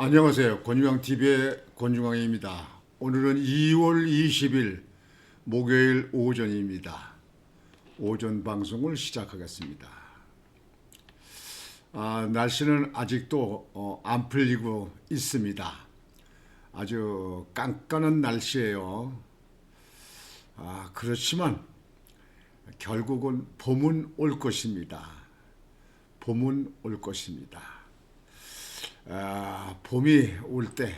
안녕하세요. 권중광TV의 권중광입니다. 오늘은 2월 20일 목요일 오전입니다. 오전 방송을 시작하겠습니다. 날씨는 아직도 안 풀리고 있습니다. 아주 깜깜한 날씨예요. 그렇지만 결국은 봄은 올 것입니다. 봄은 올 것입니다. 봄이 올 때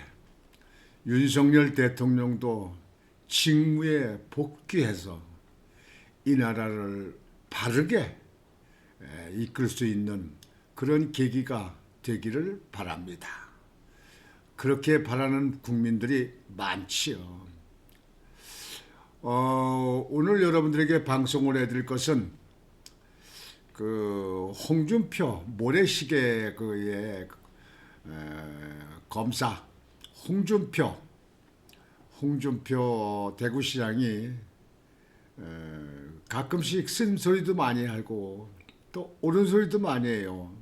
윤석열 대통령도 직무에 복귀해서 이 나라를 바르게 이끌 수 있는 그런 계기가 되기를 바랍니다. 그렇게 바라는 국민들이 많지요. 오늘 여러분들에게 방송을 해드릴 것은 그 홍준표 모래시계 그의 검사 홍준표 대구시장이 가끔씩 쓴소리도 많이 하고 또 옳은 소리도 많이 해요.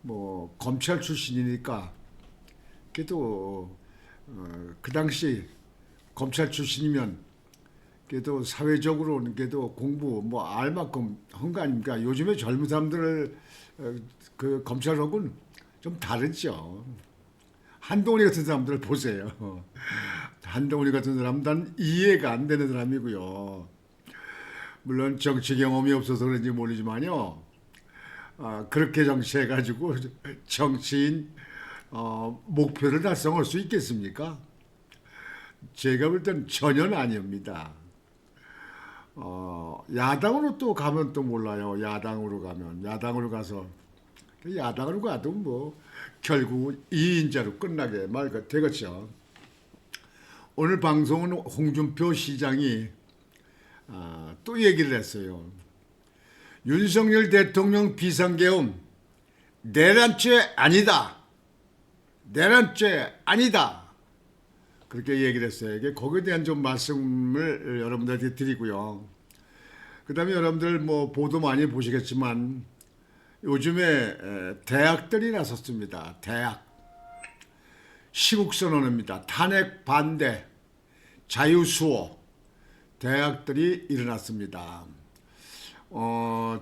뭐 검찰 출신이니까 그래도 그 당시 검찰 출신이면 그래도 사회적으로는 그래도 공부 뭐 알만큼 한 거 아닙니까? 요즘에 젊은 사람들 그 검찰하고는 좀 다르죠. 한동훈이 같은 사람들 보세요. 한동훈이 같은 사람은 난 이해가 안 되는 사람이고요. 물론 정치 경험이 없어서 그런지 모르지만요. 그렇게 정치해가지고 정치인 목표를 달성할 수 있겠습니까? 제가 볼 땐 전혀 아닙니다. 야당으로 또 가면 또 몰라요. 야당으로 가서 야당으로 가도 뭐 결국 2인자로 끝나게 말 되겠죠. 오늘 방송은 홍준표 시장이 또 얘기를 했어요. 윤석열 대통령 비상계엄 내란죄 아니다. 내란죄 아니다. 그렇게 얘기를 했어요. 거기에 대한 좀 말씀을 여러분들한테 드리고요. 그 다음에 여러분들 뭐 보도 많이 보시겠지만 요즘에 대학들이 나섰습니다. 대학. 시국선언입니다. 탄핵 반대, 자유수호. 대학들이 일어났습니다.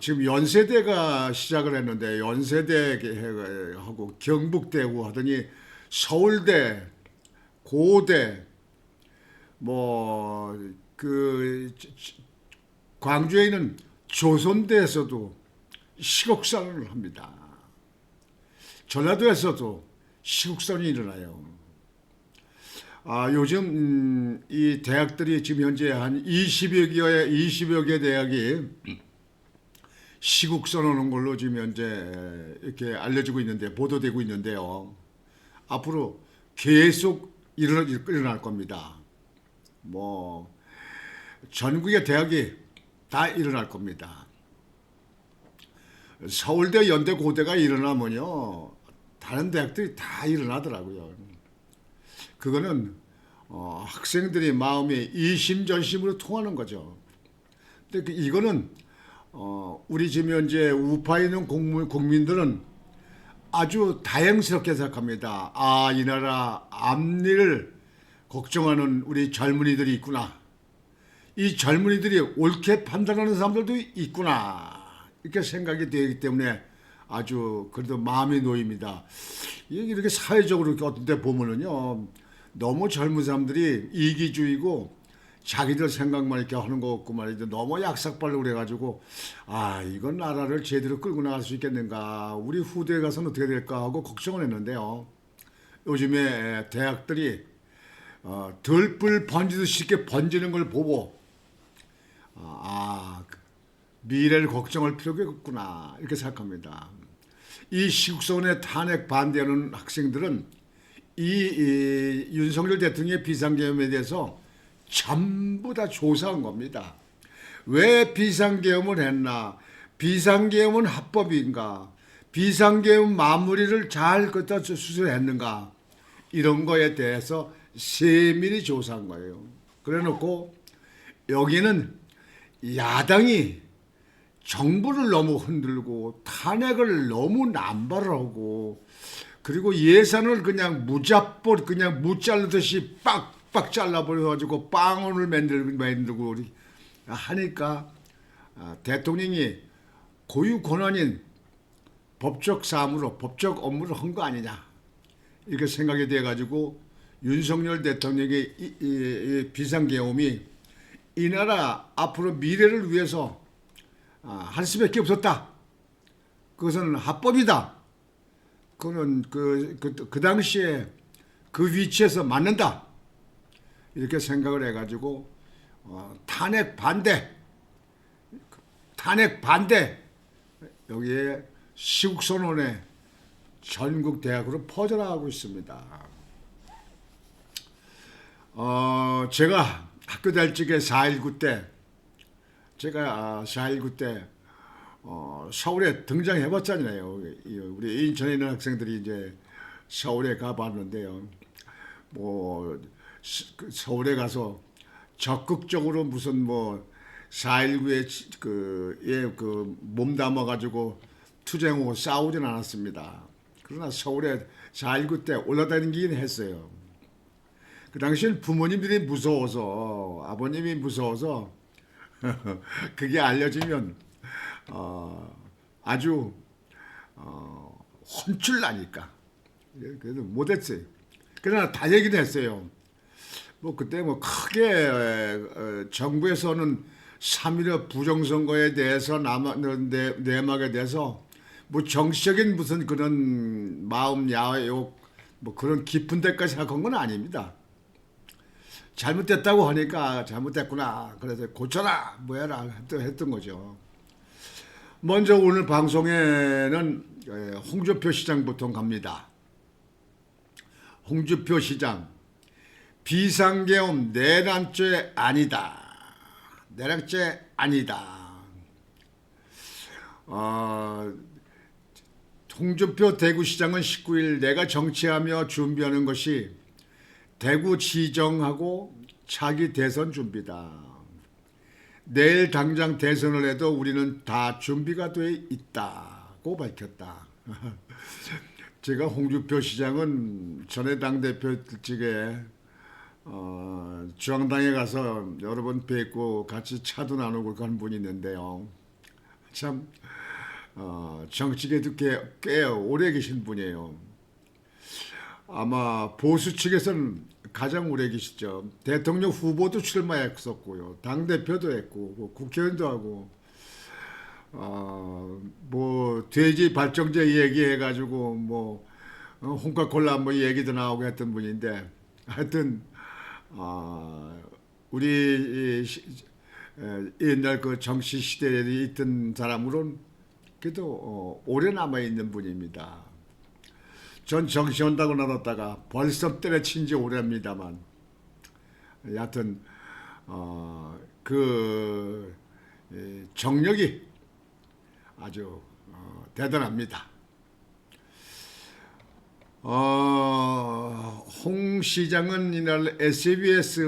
지금 연세대가 시작을 했는데 연세대하고 경북대고 하더니 서울대, 고대, 광주에 있는 조선대에서도 시국선언을 합니다. 전라도에서도 시국선언이 일어나요. 요즘 이 대학들이 지금 현재 한 20여 개 대학이 시국선언한 걸로 지금 현재 이렇게 알려지고 있는데 보도되고 있는데요. 앞으로 계속 일어날 겁니다. 뭐 전국의 대학이 다 일어날 겁니다. 서울대, 연대, 고대가 일어나면요 다른 대학들이 다 일어나더라고요. 그거는 학생들이 마음이 이심전심으로 통하는 거죠. 근데 이거는 우리 지금 현재 우파에 있는 국민들은 아주 다행스럽게 생각합니다. 이 나라 앞일을 걱정하는 우리 젊은이들이 있구나. 이 젊은이들이 옳게 판단하는 사람들도 있구나. 이렇게 생각이 되기 때문에 아주 그래도 마음이 놓입니다. 이렇게 사회적으로 이렇게 어떤 때 보면은요, 너무 젊은 사람들이 이기주의고 자기들 생각만 이렇게 하는 거 없고 말이죠. 너무 약삭발로 그래가지고 이건 나라를 제대로 끌고 나갈 수 있겠는가, 우리 후대에 가서는 어떻게 될까 하고 걱정을 했는데요. 요즘에 대학들이 들불 번지듯이 이렇게 번지는 걸 보고 미래를 걱정할 필요가 없구나 이렇게 생각합니다. 이 시국선언에 탄핵 반대하는 학생들은 이 윤석열 대통령의 비상계엄에 대해서 전부 다 조사한 겁니다. 왜 비상계엄을 했나? 비상계엄은 합법인가? 비상계엄 마무리를 잘 갖다 수술했는가? 이런 거에 대해서 세밀히 조사한 거예요. 그래 놓고 여기는 야당이 정부를 너무 흔들고 탄핵을 너무 남발하고 그리고 예산을 그냥 무자뽀 그냥 무자르듯이 빡빡 잘라버려가지고 빵원을 만들고 우리 하니까 대통령이 고유 권한인 법적 사무로 법적 업무를 한 거 아니냐 이렇게 생각이 돼가지고 윤석열 대통령의 이 비상계엄이 이 나라 앞으로 미래를 위해서 할 수밖에 없었다. 그것은 합법이다. 그거는 그 당시에 그 위치에서 맞는다. 이렇게 생각을 해가지고 탄핵 반대 여기에 시국선언에 전국 대학으로 퍼져나가고 있습니다. 제가 학교 다닐 적에 4.19 때 제가 4.19 때 서울에 등장해봤잖아요. 우리 인천에 있는 학생들이 이제 서울에 가봤는데요. 뭐 서울에 가서 적극적으로 무슨 뭐 4.19에 그 몸담아 가지고 투쟁하고 싸우진 않았습니다. 그러나 서울에 4.19 때 올라다니긴 했어요. 그 당시엔 부모님들이 무서워서 아버님이 무서워서 그게 알려지면 아주 혼쭐 나니까 그래도 못했어요. 그러나 다 얘기는 했어요. 뭐 그때 뭐 크게 정부에서는 3.15 부정선거에 대해서 내막에 대해서 뭐 정치적인 무슨 그런 마음 야욕 뭐 그런 깊은 데까지 생각한 건 아닙니다. 잘못됐다고 하니까 잘못됐구나. 그래서 고쳐라 뭐 해라 했던 거죠. 먼저 오늘 방송에는 홍준표 시장부터 갑니다. 홍준표 시장 비상계엄 내란죄 아니다. 내란죄 아니다. 홍준표 대구시장은 19일 내가 정치하며 준비하는 것이 대구 지정하고 차기 대선 준비다. 내일 당장 대선을 해도 우리는 다 준비가 돼 있다고 밝혔다. 제가 홍준표 시장은 전에 당대표 직에 중앙당에 가서 여러 번 뵙고 같이 차도 나누고 간 분이 있는데요. 참 정치계도 꽤 오래 계신 분이에요. 아마 보수 측에서는 가장 오래 계시죠. 대통령 후보도 출마했었고요. 당대표도 했고 뭐 국회의원도 하고 뭐 돼지 발정제 얘기해가지고 뭐 홍카콜라 뭐 얘기도 나오고 했던 분인데 하여튼 우리 옛날 그 정치 시대에 있던 사람으로는 그래도 오래 남아있는 분입니다. 전 정치한다고 나눴다가 벌써 때려친 지 오래입니다만 여하튼 그 정력이 아주 대단합니다. 홍 시장은 이날 SBS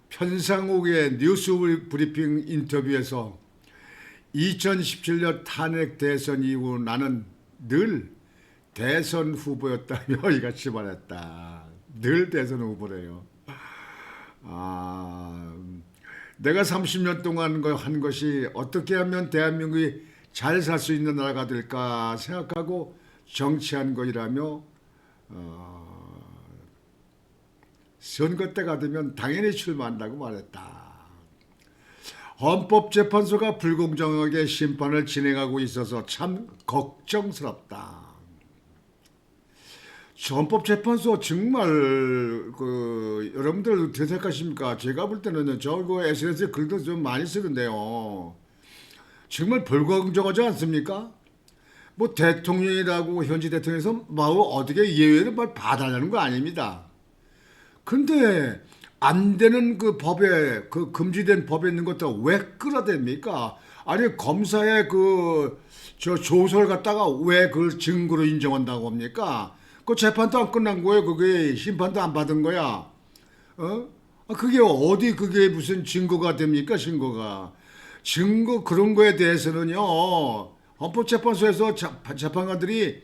편상욱의 뉴스 브리핑 인터뷰에서 2017년 탄핵 대선 이후 나는 늘 대선 후보였다며 이같이 말했다. 늘 대선 후보래요. 내가 30년 동안 한 것이 어떻게 하면 대한민국이 잘 살 수 있는 나라가 될까 생각하고 정치한 것이라며 선거 때가 되면 당연히 출마한다고 말했다. 헌법재판소가 불공정하게 심판을 진행하고 있어서 참 걱정스럽다. 헌법재판소 정말 여러분들 어떻게 생각하십니까? 제가 볼 때는 저거 SNS에 글도 좀 많이 쓰는데요. 정말 불공정하지 않습니까? 뭐 대통령이라고 현지 대통령에서 뭐 어떻게 예외를 받아내는 거 아닙니다. 근데 안 되는 그 법에 그 금지된 법에 있는 것도 왜 끌어댑니까? 아니 검사의 저 조서를 갖다가 왜 그걸 증거로 인정한다고 합니까? 그 재판도 안 끝난 거예요. 그게 심판도 안 받은 거야. 그게 어디 그게 무슨 증거가 됩니까? 증거 그런 거에 대해서는요. 헌법재판소에서 재판관들이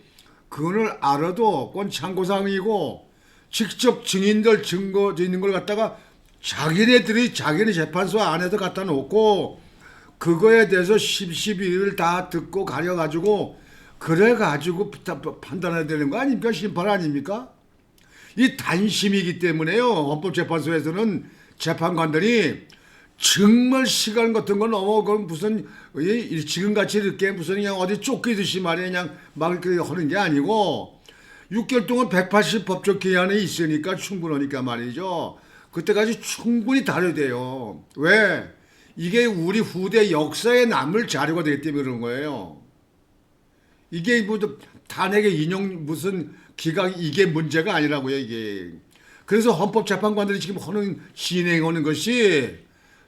그거를 알아도 그건 참고사항이고 직접 증인들 증거 있는 걸 갖다가 자기네 재판소 안에서 갖다 놓고 그거에 대해서 11을 다 듣고 가려가지고 그래가지고 판단해야 되는 거 아닙니까? 심판 아닙니까? 이 단심이기 때문에요. 헌법재판소에서는 재판관들이 정말 시간 같은 건 너무 그 무슨 지금같이 이렇게 무슨 그냥 어디 쫓기듯이 말이야 그냥 막 이렇게 하는 게 아니고 6개월 동안 180 법적 기한이 있으니까 충분하니까 말이죠. 그때까지 충분히 다뤄돼요. 왜? 이게 우리 후대 역사에 남을 자료가 되기 때문에 그런 거예요. 이게 뭐 탄핵의 인용 무슨 기각 이게 문제가 아니라고요 이게. 그래서 헌법재판관들이 지금 진행하는 것이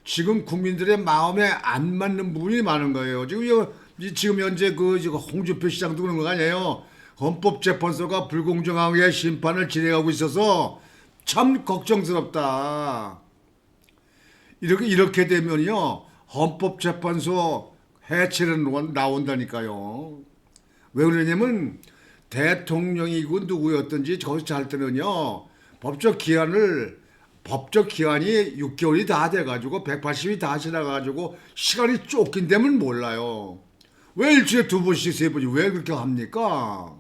지금 국민들의 마음에 안 맞는 부분이 많은 거예요. 지금 현재 그 홍준표 시장도 그런 거 아니에요. 헌법재판소가 불공정하게 심판을 진행하고 있어서 참 걱정스럽다. 이렇게 되면요 헌법재판소 해체는 나온다니까요. 왜 그러냐면 대통령이고 누구였든지 저기서 잘 때는요 법적 기한이 6개월이 다 돼가지고 180이 다 지나가지고 시간이 쫓긴다면 몰라요. 왜 일주일에 2번씩 3번씩 왜 그렇게 합니까?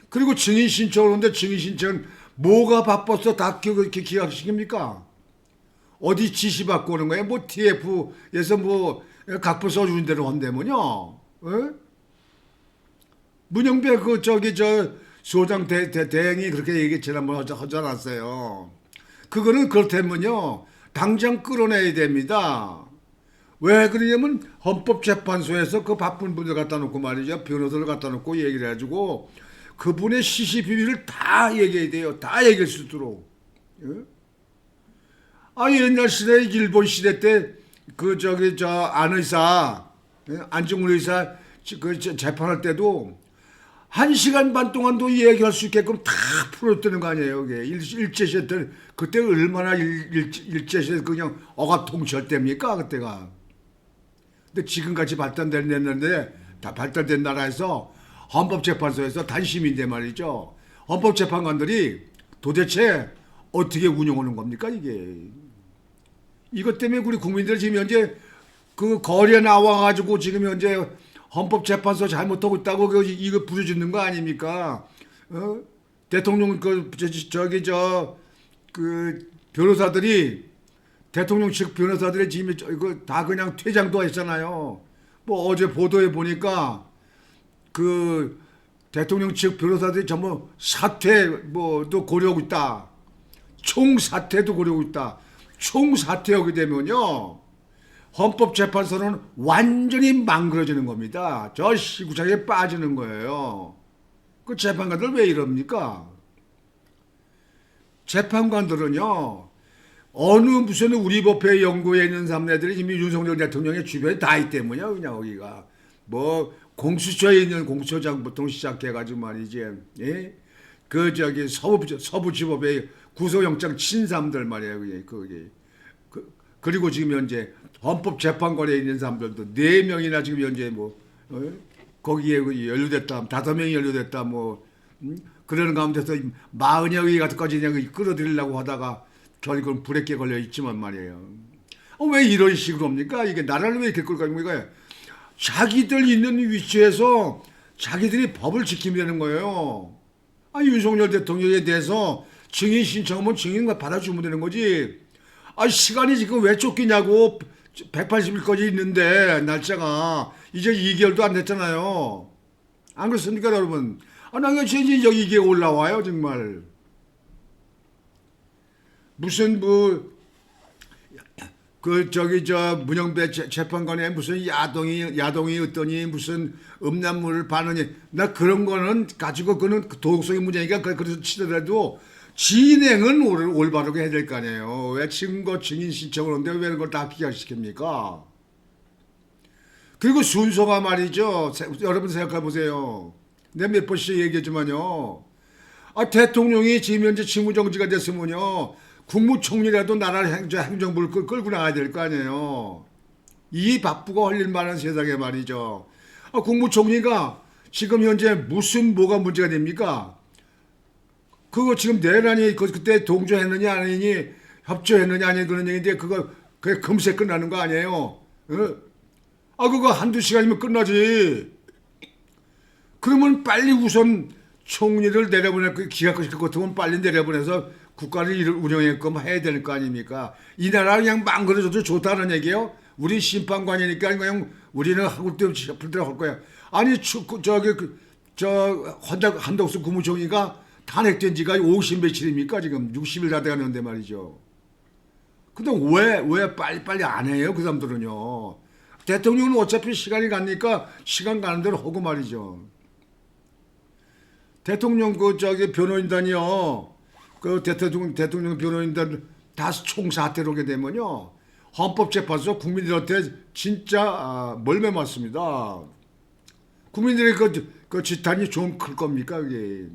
그리고 증인 신청을 하는데 증인 신청은 뭐가 바빠서 다 그렇게 기각시킵니까? 어디 지시 받고 오는 거예요? 뭐 TF에서 뭐 각본 써주는 대로 한다면요. 문영배 소장 대행이 그렇게 얘기 지난번 하지 않았어요. 그거는 그렇다면요 당장 끌어내야 됩니다. 왜 그러냐면 헌법재판소에서 그 바쁜 분들 갖다 놓고 말이죠 변호사를 갖다 놓고 얘기를 해가지고 그분의 시시 비밀을 다 얘기해야 돼요. 다 얘기할 수 있도록. 옛날 시대 일본 시대 때 안 의사 안중근 의사 재판할 때도 1시간 반 동안도 얘기할 수 있게끔 다 풀어줬다는 거 아니에요. 이게 일제시대 때 그때 얼마나 일제시대 그냥 억압통치할 때입니까 그때가. 근데 지금같이 발달됐는데 다 발달된 나라에서 헌법재판소에서 단심인데 말이죠. 헌법재판관들이 도대체 어떻게 운영하는 겁니까 이게. 이것 때문에 우리 국민들 지금 현재 그 거리에 나와가지고 지금 현재 헌법재판소 잘못하고 있다고 이거 부르짖는 거 아닙니까? 대통령 변호사들이 대통령 측 변호사들이 지금 이거 다 그냥 퇴장도 했잖아요. 뭐 어제 보도에 보니까 그 대통령 측 변호사들이 전부 사퇴 뭐도 고려하고 있다. 총사퇴도 고려하고 있다. 총사퇴하게 되면요. 헌법재판소는 완전히 망그러지는 겁니다. 저 시구장에 빠지는 거예요. 그 재판관들 왜 이럽니까? 재판관들은요. 어느 무슨 우리 법회 연구에 있는 사람들이 지금 윤석열 대통령의 주변에 다 있기 때문이야. 그냥 거기가. 뭐 공수처에 있는 공수처장부터 시작해가지고 말이지. 예? 서부지법의 구속영장 친 사람들 말이에요. 그리고 지금 현재 헌법재판관에 있는 사람들도 4명이나 지금 현재 거기에 연루됐다, 5명이 연루됐다, 그러는 가운데서 40여기 같은까지 그냥 끌어들이려고 하다가 결국은 불에 걸려 있지만 말이에요. 왜 이런 식으로 합니까? 이게 나라를 왜 이렇게 끌고 가는 거예요? 자기들 있는 위치에서 자기들이 법을 지키면 되는 거예요. 윤석열 대통령에 대해서 증인 신청하면 증인과 받아주면 되는 거지. 시간이 지금 왜 쫓기냐고 180일까지 있는데 날짜가 이제 2개월도 안 됐잖아요. 안 그렇습니까 여러분? 나 이제 여기 이게 올라와요 정말. 무슨 문영배 재판관에 무슨 야동이 어떠니 무슨 음란물을 반하니 나 그런 거는 가지고 그는 도덕성의 문제니까 그래서 치더라도 진행은 올바르게 해야 될 거 아니에요. 왜 증거 증인 신청을 하는데 왜 그걸 다 기각시킵니까? 그리고 순서가 말이죠. 여러분 생각해 보세요. 내가 몇 번씩 얘기했지만요. 대통령이 지금 현재 직무정지가 됐으면요. 국무총리라도 나라를 행정부를 끌고 나가야 될 거 아니에요. 이 바쁘고 헐릴 만한 세상에 말이죠. 국무총리가 지금 현재 무슨 뭐가 문제가 됩니까? 그거 지금 내란이 그때 동조했느냐 아니니 협조했느냐 아니 그런 얘기인데 그거 그게 금세 끝나는 거 아니에요? 어? 아 그거 한두 시간이면 끝나지. 그러면 빨리 우선 총리를 내려보낼 그 기각시킬 것 같으면 빨리 내려보내서 국가를 운영하게끔 해야 될 거 아닙니까? 이 나라 그냥 망그러져도 좋다는 얘기예요. 우리 심판관이니까 그냥 우리는 하고 싶을 대로 할 거야. 아니 저 한덕수 국무총리가 탄핵된 지가 50 며칠입니까? 지금 60일 다 돼가는데 말이죠. 근데 왜 빨리빨리 안 해요? 그 사람들은요. 대통령은 어차피 시간이 가니까 시간 가는 대로 하고 말이죠. 대통령 변호인단이요. 그 대통령 변호인단 다 총사퇴로 오게 되면요. 헌법재판소 국민들한테 진짜 멀매 맞습니다. 국민들의 그 지탄이 좀 클 겁니까? 그게.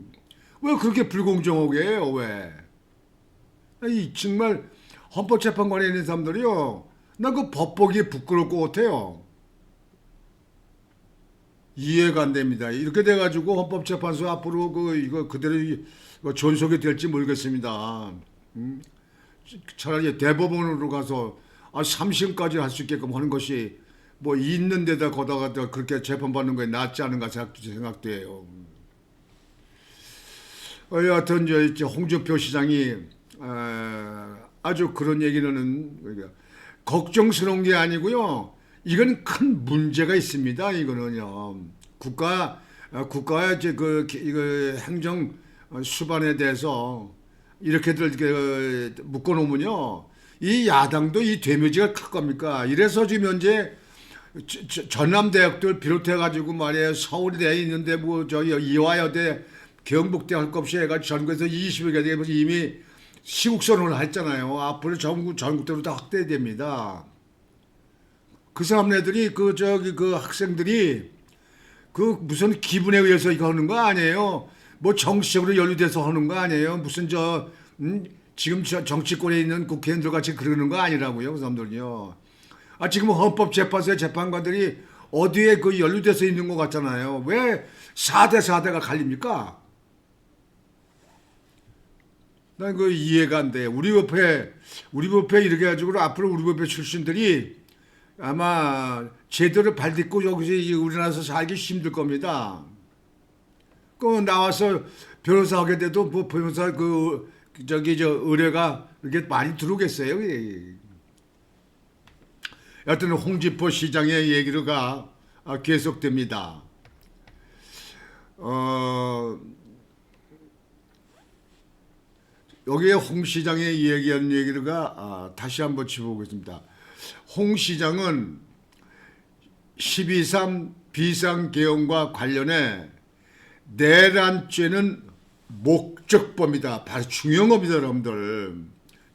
왜 그렇게 불공정하게 해요? 왜? 정말 헌법재판관에 있는 사람들이요. 나 그 법보기 부끄러울 것 같아요. 이해가 안 됩니다. 이렇게 돼가지고 헌법재판소 앞으로 이거 그대로 존속이 될지 모르겠습니다. 차라리 대법원으로 가서 3심까지 할 수 있게끔 하는 것이 뭐 있는 데다 거다가 그렇게 재판받는 거에 낫지 않은가 생각도 해요. 여하튼 홍준표 시장이 아주 그런 얘기는 걱정스러운 게 아니고요. 이건 큰 문제가 있습니다. 이거는요. 국가의 이거 행정 수반에 대해서 이렇게들 묶어놓으면요. 이 야당도 이 데미지가 클 겁니까? 이래서 지금 현재 전남대학들 비롯해가지고 말이에요. 서울대에 있는데 이화여대 경북대 할 것 없이 해가지고 전국에서 20여 개 되면서 이미 시국선언을 했잖아요. 앞으로 전국대로 다 확대됩니다. 그 사람네들이 그 학생들이 무슨 기분에 의해서 이거 하는 거 아니에요. 뭐 정치적으로 연루돼서 하는 거 아니에요. 무슨 지금 정치권에 있는 국회의원들 같이 그러는 거 아니라고요. 그 사람들은요. 지금 헌법재판소의 재판관들이 어디에 연루돼서 있는 것 같잖아요. 왜 4대 4대가 갈립니까? 난 이해가 안 돼. 우리 법회 이렇게 해가지고 앞으로 우리 법회 출신들이 아마 제대로 발딛고 여기서 우리나라에서 살기 힘들 겁니다. 나와서 변호사 하게 돼도 뭐 변호사 의뢰가 이렇게 많이 들어오겠어요. 여하튼 홍준표 시장의 얘기가 계속됩니다. 여기에 홍 시장의 얘기한 얘기가 다시 한번 짚어보겠습니다. 홍 시장은 12.3 비상계엄과 관련해 내란죄는 목적범이다. 바로 중요한 겁니다, 여러분들.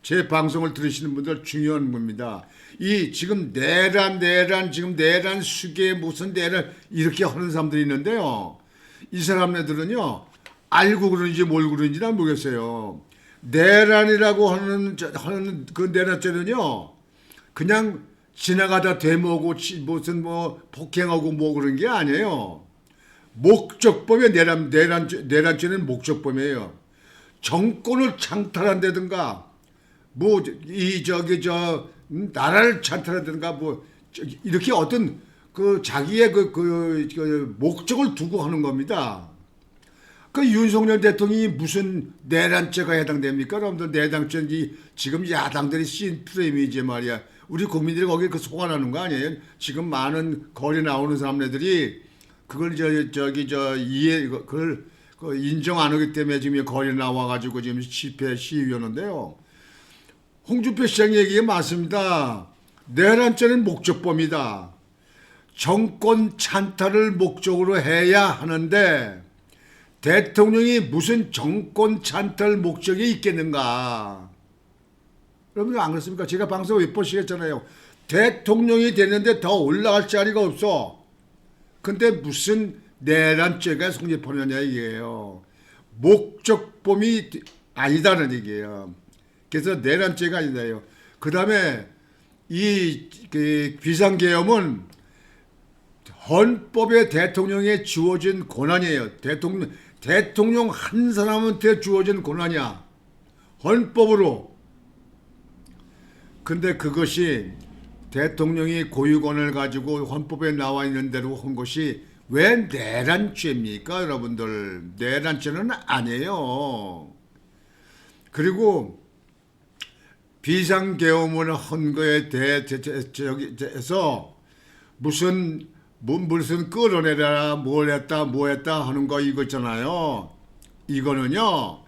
제 방송을 들으시는 분들 중요한 겁니다. 지금 지금 내란 수계 무슨 내란 이렇게 하는 사람들이 있는데요. 이 사람들은요, 알고 그러는지 뭘 그러는지 난 모르겠어요. 내란이라고 하는 그 내란죄는요, 그냥 지나가다 되모고 무슨 폭행하고 그런 게 아니에요. 목적범이에요. 내란죄는 목적범이에요. 정권을 창탈한다든가 나라를 찬탈하든가 이렇게 어떤 자기의 목적을 두고 하는 겁니다. 윤석열 대통령이 무슨 내란죄가 해당됩니까? 여러분들 내란죄는 지금 야당들이 씬 프레임이지 말이야. 우리 국민들이 거기에 속아나는 거 아니에요? 지금 많은 거리 나오는 사람들이 그걸 그걸 인정 안 하기 때문에 지금 거리 나와가지고 지금 집회 시위하는데요. 홍준표 시장 얘기가 맞습니다. 내란죄는 목적범이다. 정권 찬탈을 목적으로 해야 하는데 대통령이 무슨 정권 찬탈 목적이 있겠는가? 여러분 안 그렇습니까? 제가 방송 몇 번씩 했잖아요. 대통령이 됐는데 더 올라갈 자리가 없어. 근데 무슨 내란죄가 성립하느냐 이게요. 목적범이 아니다는 얘기예요. 그래서 내란죄가 아니다요. 그 다음에 비상계엄은 헌법에 대통령에 주어진 권한이에요. 대통령 한 사람한테 주어진 권한이야. 헌법으로. 근데 그것이 대통령이 고유권을 가지고 헌법에 나와 있는 대로 한 것이 왜 내란죄입니까, 여러분들? 내란죄는 아니에요. 그리고 비상계엄을 한 거에 대해서 무슨 끌어내라 뭘 했다 하는 거 이거 있잖아요. 이거는요,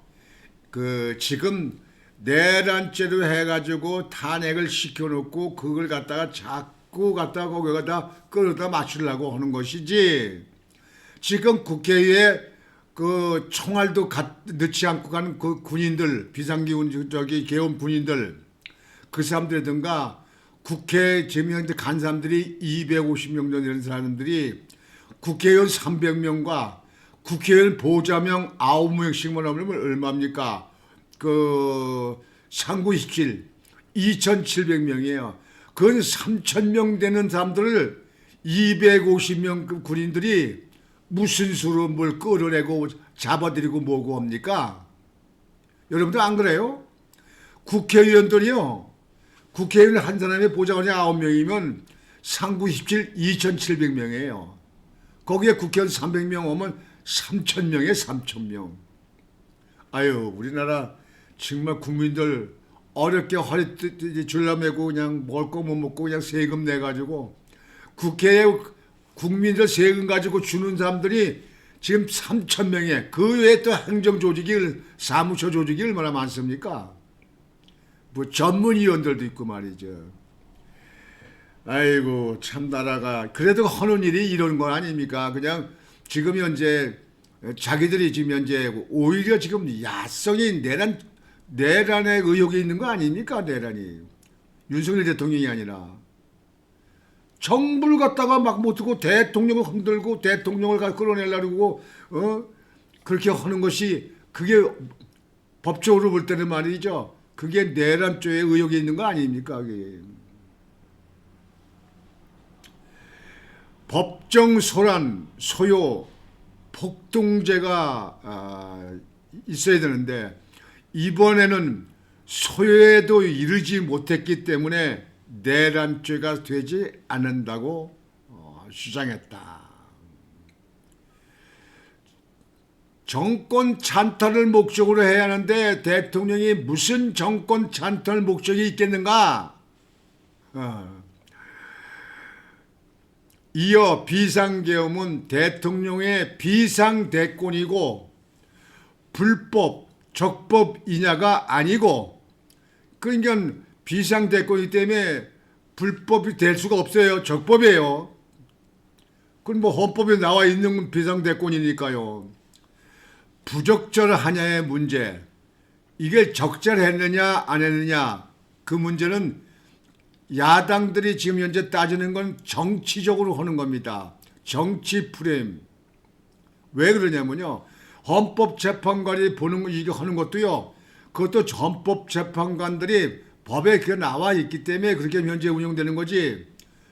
그 지금 내란죄로 해가지고 탄핵을 시켜놓고 그걸 갖다가 자꾸 갖다가 거기다 끌어다 맞추려고 하는 것이지, 지금 국회에 그 총알도 넣지 않고 간 그 군인들, 비상기운 계엄 군인들, 그 사람들이든가 국회 재미있는 간 사람들이 250명 되는 사람들이 국회의원 300명과 국회의원 보좌명 9명씩만 하면 얼마입니까? 그 상구시킬 2,700명이에요. 그건 3,000명 되는 사람들을 250명 군인들이 무슨 수로 뭘 끌어내고 잡아들이고 뭐고 합니까? 여러분들 안 그래요? 국회의원들이요. 국회의원 한 사람의 보좌관이 9명이면 상구 17 2,700명이에요. 거기에 국회의원 300명 오면 3,000명에 3,000명. 아유, 우리나라 정말 국민들 어렵게 허리 줄라매고 그냥 먹을 거 못 먹고 그냥 세금 내가지고 국회에 국민들 세금 가지고 주는 사람들이 지금 3,000명에 그 외에 또 행정조직이 사무처 조직이 얼마나 많습니까? 뭐 전문위원들도 있고 말이죠. 아이고 참 나라가 그래도 하는 일이 이런 거 아닙니까? 그냥 지금 현재 자기들이 지금 현재 오히려 지금 야성이 내란의 의혹이 있는 거 아닙니까? 내란이 윤석열 대통령이 아니라 정부를 갖다가 막 못하고 대통령을 흔들고 대통령을 끌어내려고 그렇게 하는 것이 그게 법적으로 볼 때는 말이죠. 그게 내란죄에 의혹이 있는 거 아닙니까? 그게. 법정 소란, 소요, 폭동죄가 있어야 되는데 이번에는 소요에도 이르지 못했기 때문에 내란죄가 되지 않는다고 주장했다. 정권 찬탈을 목적으로 해야 하는데 대통령이 무슨 정권 찬탈 목적이 있겠는가? 이어 비상계엄은 대통령의 비상대권이고 불법, 적법이냐가 아니고, 그러니까 비상대권이기 때문에 불법이 될 수가 없어요. 적법이에요. 그건 뭐 헌법에 나와 있는 건 비상대권이니까요. 부적절하냐의 문제, 이게 적절했느냐 안 했느냐, 그 문제는 야당들이 지금 현재 따지는 건 정치적으로 하는 겁니다. 정치 프레임. 왜 그러냐면요, 헌법재판관이 보는 거 이게 하는 것도요, 그것도 헌법재판관들이 법에 그게 나와 있기 때문에 그렇게 현재 운영되는 거지.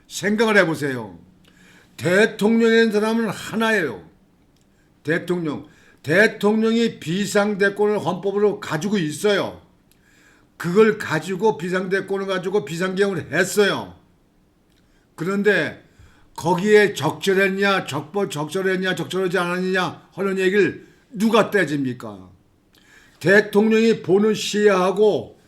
생각을 해보세요. 대통령인 사람은 하나예요. 대통령이 비상대권을 헌법으로 가지고 있어요. 그걸 가지고 비상대권을 가지고 비상계엄을 했어요. 그런데 거기에 적절했냐, 적절하지 않았느냐 하는 얘기를 누가 따집니까? 대통령이 보는 시야하고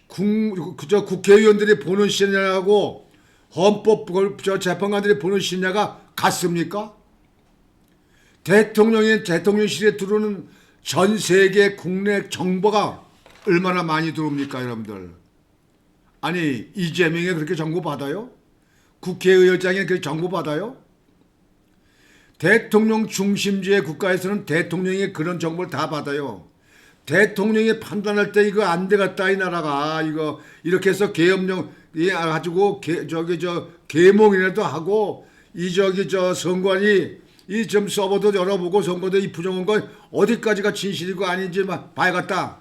국회의원들이 보는 시야하고 헌법재판관들이 보는 시야가 같습니까? 대통령실에 들어오는 전 세계 국내 정보가 얼마나 많이 들어옵니까, 여러분들? 아니, 이재명이 그렇게 정보 받아요? 국회의장이 그렇게 정보 받아요? 대통령 중심주의 국가에서는 대통령이 그런 정보를 다 받아요. 대통령이 판단할 때 이거 안 되겠다, 이 나라가. 이거 이렇게 해서 계엄령 가지고 계몽이라도 하고 선관위 이 좀 서버도 열어보고 선거도 이 부정한 거 어디까지가 진실이고 아닌지 봐야겠다.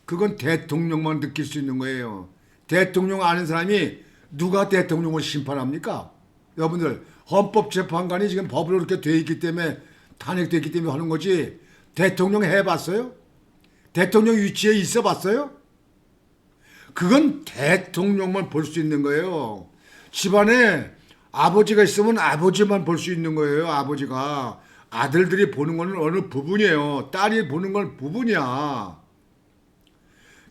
그건 대통령만 느낄 수 있는 거예요. 대통령 아는 사람이 누가 대통령을 심판합니까? 여러분들 헌법재판관이 지금 법으로 이렇게 돼 있기 때문에 탄핵돼 있기 때문에 하는 거지. 대통령 해봤어요? 대통령 위치에 있어 봤어요? 그건 대통령만 볼 수 있는 거예요. 집안에 아버지가 있으면 아버지만 볼 수 있는 거예요. 아버지가. 아들들이 보는 거는 어느 부분이에요. 딸이 보는 건 부분이야.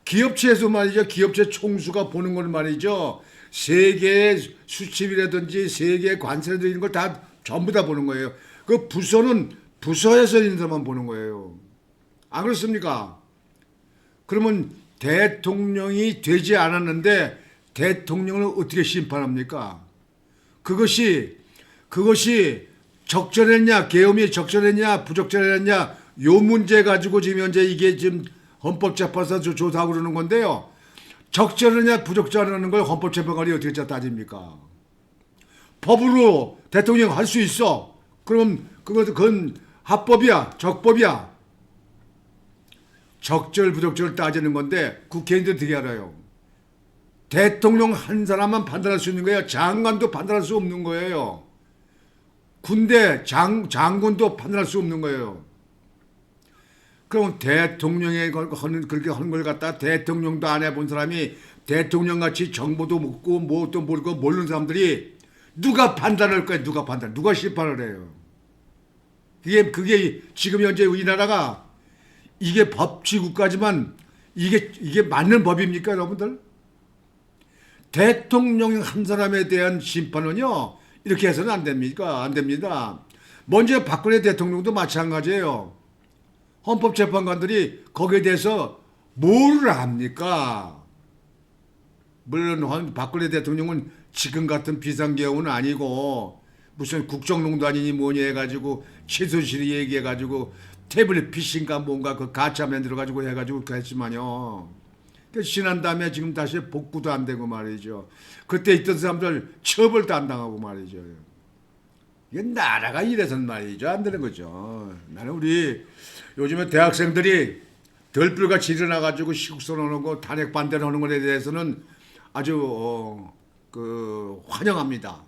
기업체에서 말이죠. 기업체 총수가 보는 건 말이죠. 세계의 수치비라든지 세계의 관세라든지 이런 걸 다 전부 다 보는 거예요. 그 부서는 부서에서 있는 사람만 보는 거예요. 안 그렇습니까? 그러면 대통령이 되지 않았는데 대통령을 어떻게 심판합니까? 그것이 적절했냐, 계엄이 적절했냐, 부적절했냐, 요 문제 가지고 지금 현재 이게 지금 헌법재판소에서 조사하고 그러는 건데요. 적절하냐, 부적절하는 걸 헌법재판관이 어떻게 따집니까? 법으로 대통령 할 수 있어. 그럼 그건 합법이야, 적법이야. 적절, 부적절을 따지는 건데 국회의원들 어떻게 알아요? 대통령 한 사람만 판단할 수 있는 거예요. 장관도 판단할 수 없는 거예요. 군대 장군도 판단할 수 없는 거예요. 그럼 대통령이 그렇게 하는 걸 갖다 대통령도 안 해본 사람이 대통령같이 정보도 묻고 뭐도 모르고 모르는 사람들이 누가 판단할 거야? 누가 심판을 해요? 그게 지금 현재 우리나라가 이게 법치국가지만 이게 맞는 법입니까, 여러분들? 대통령 한 사람에 대한 심판은요, 이렇게 해서는 안 됩니까? 안 됩니다. 먼저 박근혜 대통령도 마찬가지예요. 헌법재판관들이 거기에 대해서 뭘 합니까? 물론 박근혜 대통령은 지금 같은 비상계엄은 아니고 무슨 국정농단이니 뭐니 해가지고 최순실이 얘기해가지고 태블릿 PC인가 뭔가 그 가짜 만들어가지고 해가지고 했지만요. 지난 다음에 지금 다시 복구도 안 되고 말이죠. 그때 있던 사람들 처벌도 안 당하고 말이죠. 이게 나라가 이래선 말이죠. 안 되는 거죠. 나는 우리 요즘에 대학생들이 덜불같이 일어나가지고 시국선언하고 탄핵 반대를 하는 것에 대해서는 아주 환영합니다.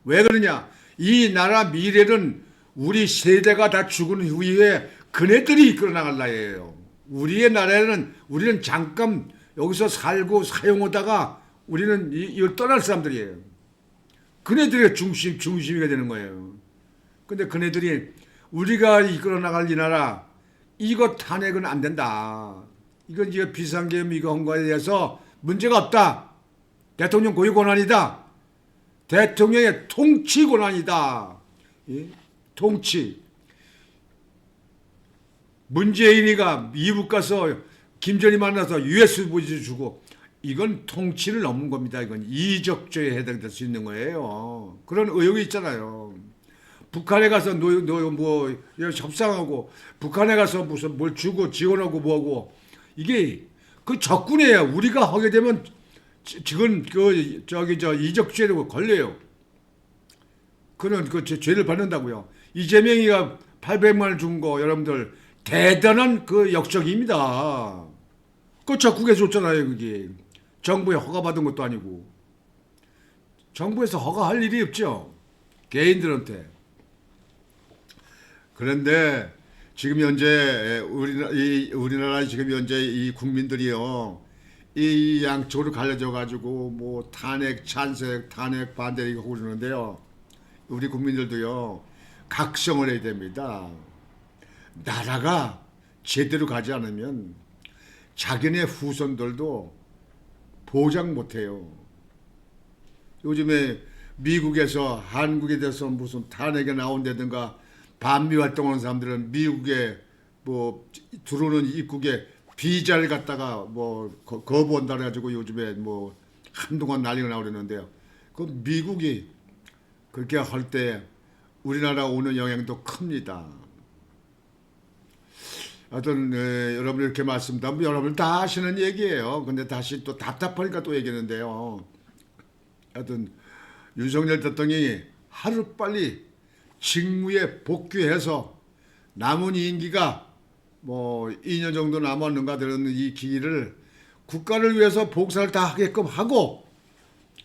왜 그러냐? 이 나라 미래는 우리 세대가 다 죽은 후에 그네들이 이끌어 나갈 나라예요. 우리의 나라에는 우리는 잠깐 여기서 살고 사용하다가 우리는 이걸 떠날 사람들이에요. 그네들이 중심이 되는 거예요. 근데 그네들이 우리가 이끌어 나갈 이 나라 이거 탄핵은 안 된다. 이거 비상계엄 이거 한 거에 대해서 문제가 없다. 대통령 고유 권한이다. 대통령의 통치 권한이다. 예? 통치. 문재인이가 미국 가서 김정일이 만나서 USB 주고 이건 통치를 넘은 겁니다. 이건 이적죄에 해당될 수 있는 거예요. 그런 의혹이 있잖아요. 북한에 가서 협상하고 북한에 가서 무슨 뭘 주고 지원하고 뭐하고 이게 그 적군이에요. 우리가 하게 되면 지금 이적죄로 걸려요. 그런 죄를 받는다고요. 이재명이가 800만 원 준 거 여러분들 대단한 역적입니다. 그 적국에서 줬잖아요. 그게 정부에 허가받은 것도 아니고 정부에서 허가할 일이 없죠. 개인들한테. 그런데 지금 현재 우리나라 지금 현재 이 국민들이요 이 양쪽으로 갈려져 가지고 뭐 탄핵 찬성, 탄핵 반대 이거 하고 그러는데요. 우리 국민들도요 각성을 해야 됩니다. 나라가 제대로 가지 않으면 자기네 후손들도 보장 못해요. 요즘에 미국에서 한국에 대해서 무슨 탄핵에 나온다든가 반미 활동하는 사람들은 미국에 뭐 들어오는 입국에 비자를 갖다가 뭐 거부한다 해가지고 요즘에 뭐 한동안 난리가 나고 그러는데요. 그 미국이 그렇게 할 때 우리나라 오는 영향도 큽니다. 하여튼 여러분 이렇게 말씀드리면 여러분 다 하시는 얘기예요. 근데 다시 또 답답하니까 또 얘기하는데요. 하여튼 윤석열 대통령이 하루빨리 직무에 복귀해서 남은 임기가 뭐 2년 정도 남았는가 되는 이 기회를 국가를 위해서 봉사를 다 하게끔 하고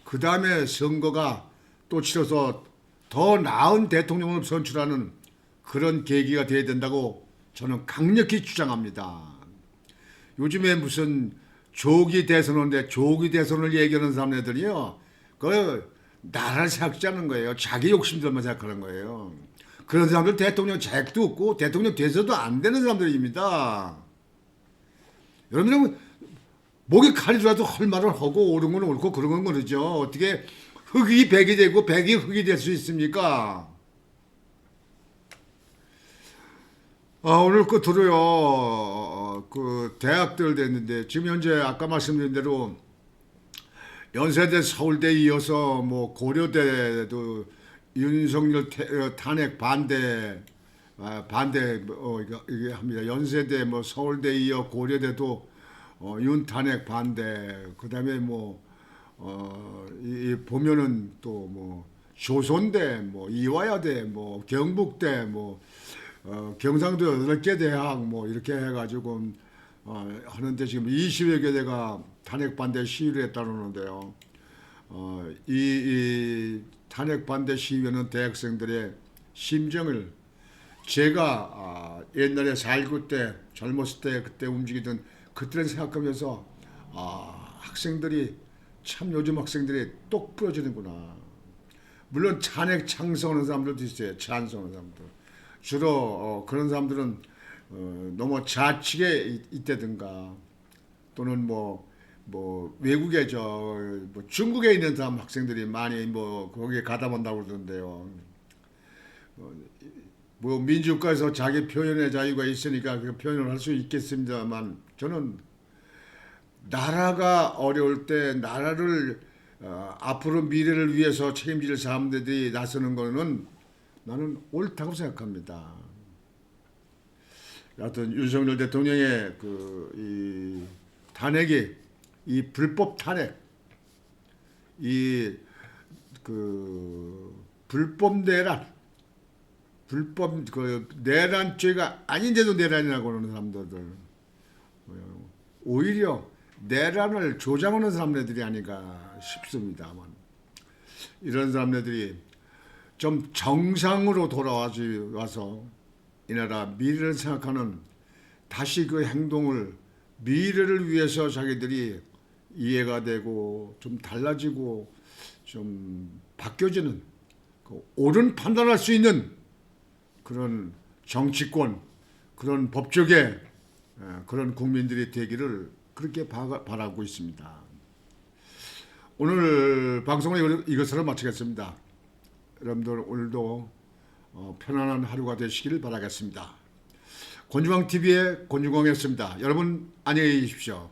그 다음에 선거가 또 치러서 더 나은 대통령을 선출하는 그런 계기가 되어야 된다고 저는 강력히 주장합니다. 요즘에 무슨 조기 대선인데 조기 대선을 얘기하는 사람들이요, 그 나라를 생각지 않는 거예요. 자기 욕심들만 생각하는 거예요. 그런 사람들 대통령 자격도 없고 대통령 돼서도 안 되는 사람들입니다. 여러분은 목에 칼이 들어도 할 말을 하고 옳은 건 옳고 그런 건 그러죠. 어떻게 흑이 백이 되고 백이 흑이 될 수 있습니까? 오늘 끝으로요, 그 대학들 됐는데 지금 현재 아까 말씀드린 대로 연세대, 서울대 이어서 뭐 고려대도 윤석열 탄핵 반대, 반대 이게 합니다. 연세대, 뭐 서울대 이어 고려대도 윤 탄핵 반대. 그다음에 뭐 이 보면은 또 뭐 조선대, 뭐 이화여대, 뭐 경북대, 뭐 경상도 8개 대학 뭐 이렇게 해가지고 하는데 지금 20여 개 대가 탄핵 반대 시위를 했다는데요. 이 탄핵 반대 시위는 대학생들의 심정을 제가 옛날에 4.19 때 젊었을 때 그때 움직이던 그때를 생각하면서 학생들이 참 요즘 학생들이 똑 부러지는구나. 물론 탄핵 찬성하는 사람들도 있어요. 찬성하는 사람들. 주로 그런 사람들은 너무 좌측에 있다든가 또는 뭐 외국에 뭐 중국에 있는 사람 학생들이 많이 뭐 거기에 가담한다고 그러던데요. 뭐 민주국가에서 자기 표현의 자유가 있으니까 그 표현을 할 수 있겠습니다만 저는 나라가 어려울 때 나라를 앞으로 미래를 위해서 책임질 사람들이 나서는 거는 나는 옳다고 생각합니다. 여하튼 윤석열 대통령의 이 탄핵이 이 불법 탄핵, 이 불법 내란, 불법 내란죄가 아닌데도 내란이라고 하는 사람들, 오히려 내란을 조장하는 사람들이 아닌가 싶습니다만 이런 사람들이 좀 정상으로 돌아와서 이 나라 미래를 생각하는 다시 그 행동을 미래를 위해서 자기들이 이해가 되고 좀 달라지고 좀 바뀌어지는 그 옳은 판단할 수 있는 그런 정치권, 그런 법조계, 그런 국민들이 되기를 그렇게 바라고 있습니다. 오늘 방송을 이것으로 마치겠습니다. 여러분들 오늘도 편안한 하루가 되시길 바라겠습니다. 권중광TV의 권중광이었습니다. 여러분 안녕히 계십시오.